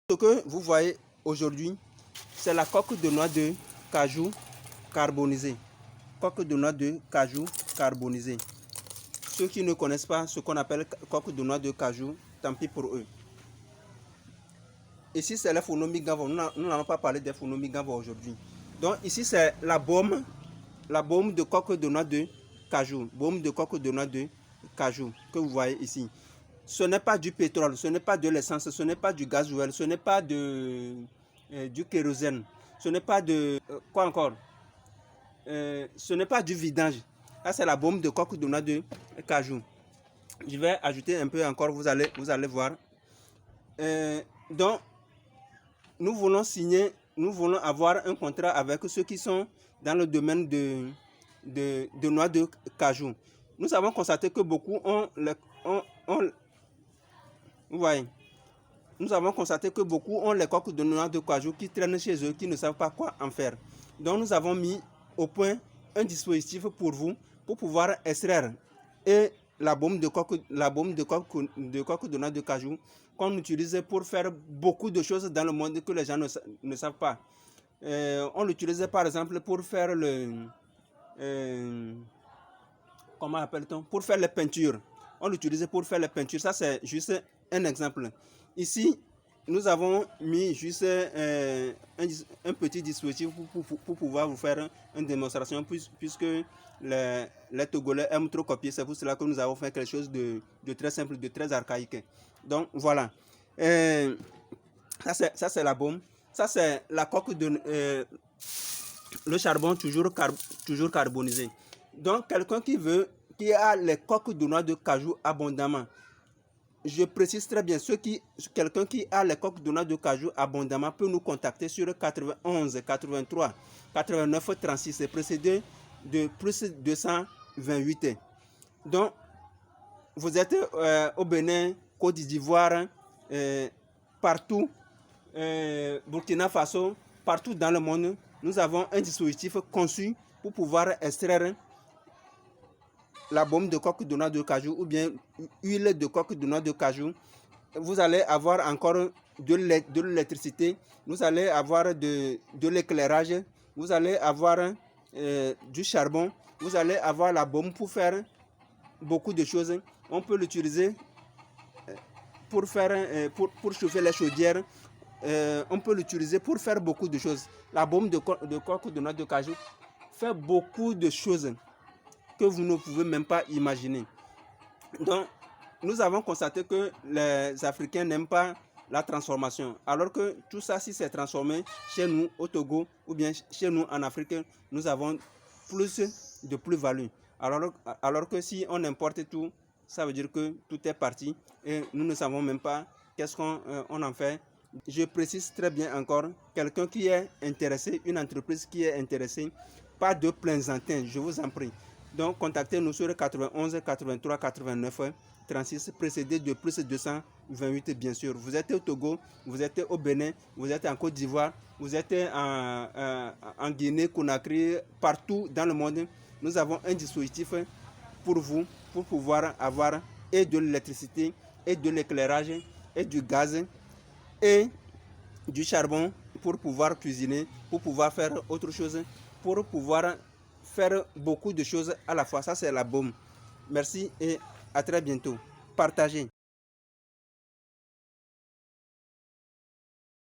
Ce que vous voyez aujourd'hui, c'est la coque de noix de cajou carbonisée. Coque de noix de cajou carbonisée. Ceux qui ne connaissent pas ce qu'on appelle coque de noix de cajou, tant pis pour eux. Ici, c'est la Phonomie Gavo. Nous n'allons pas parler des Phonomie Gavo aujourd'hui. Donc, ici, c'est la baume de coque de noix de cajou. Baume de coque de noix de cajou que vous voyez ici. Ce n'est pas du pétrole, ce n'est pas de l'essence, ce n'est pas du gasoil, ce n'est pas du kérosène, ce n'est pas de... quoi encore ce n'est pas du vidange. Là, c'est la baume de coque de noix de cajou. Je vais ajouter un peu encore, vous allez voir. Donc, nous voulons avoir un contrat avec ceux qui sont dans le domaine de noix de cajou. Nous avons constaté que beaucoup vous voyez, nous avons constaté que beaucoup ont les coques de noix de cajou qui traînent chez eux, qui ne savent pas quoi en faire. Donc nous avons mis au point un dispositif pour vous, pour pouvoir extraire et la baume de coque de noix de cajou qu'on utilise pour faire beaucoup de choses dans le monde que les gens ne savent pas. On l'utilisait par exemple pour faire comment appelle-t-on? Pour faire les peintures. On l'utilisait pour faire les peintures. Ça, c'est juste un exemple. Ici, nous avons mis juste un petit dispositif pour pouvoir vous faire une démonstration, puisque les Togolais aiment trop copier. C'est pour cela que nous avons fait quelque chose de très simple, de très archaïque. Donc, voilà. Ça, c'est la baume. Ça, c'est la coque de... le charbon toujours carbonisé. Donc, quelqu'un qui a les coques de noix de cajou abondamment, je précise très bien, quelqu'un qui a les coques de noix de cajou abondamment peut nous contacter sur 91 83 89 36 et précédé de plus 228. Donc, vous êtes au Bénin, Côte d'Ivoire, partout, Burkina Faso, partout dans le monde, nous avons un dispositif conçu pour pouvoir extraire la baume de coque de noix de cajou ou bien huile de coque de noix de cajou. Vous allez avoir encore de l'électricité, vous allez avoir de l'éclairage, vous allez avoir du charbon, vous allez avoir la baume pour faire beaucoup de choses. On peut l'utiliser pour chauffer les chaudières. On peut l'utiliser pour faire beaucoup de choses. La baume de coque de noix de cajou fait beaucoup de choses que vous ne pouvez même pas imaginer. Donc, nous avons constaté que les Africains n'aiment pas la transformation. Alors que tout ça, si c'est transformé chez nous au Togo ou bien chez nous en Afrique, nous avons plus de plus-value. Alors que si on importe tout, ça veut dire que tout est parti et nous ne savons même pas qu'est-ce qu'on en fait. Je précise très bien encore, quelqu'un qui est intéressé, une entreprise qui est intéressée, pas de plaisantin, je vous en prie. Donc, contactez-nous sur 91 83 89 36, précédé de plus 228, bien sûr. Vous êtes au Togo, vous êtes au Bénin, vous êtes en Côte d'Ivoire, vous êtes en Guinée, Conakry, partout dans le monde. Nous avons un dispositif pour vous, pour pouvoir avoir et de l'électricité, et de l'éclairage, et du gaz, et du charbon pour pouvoir cuisiner, pour pouvoir faire autre chose, pour pouvoir faire beaucoup de choses à la fois. Ça, c'est la baume. Merci et à très bientôt. Partagez.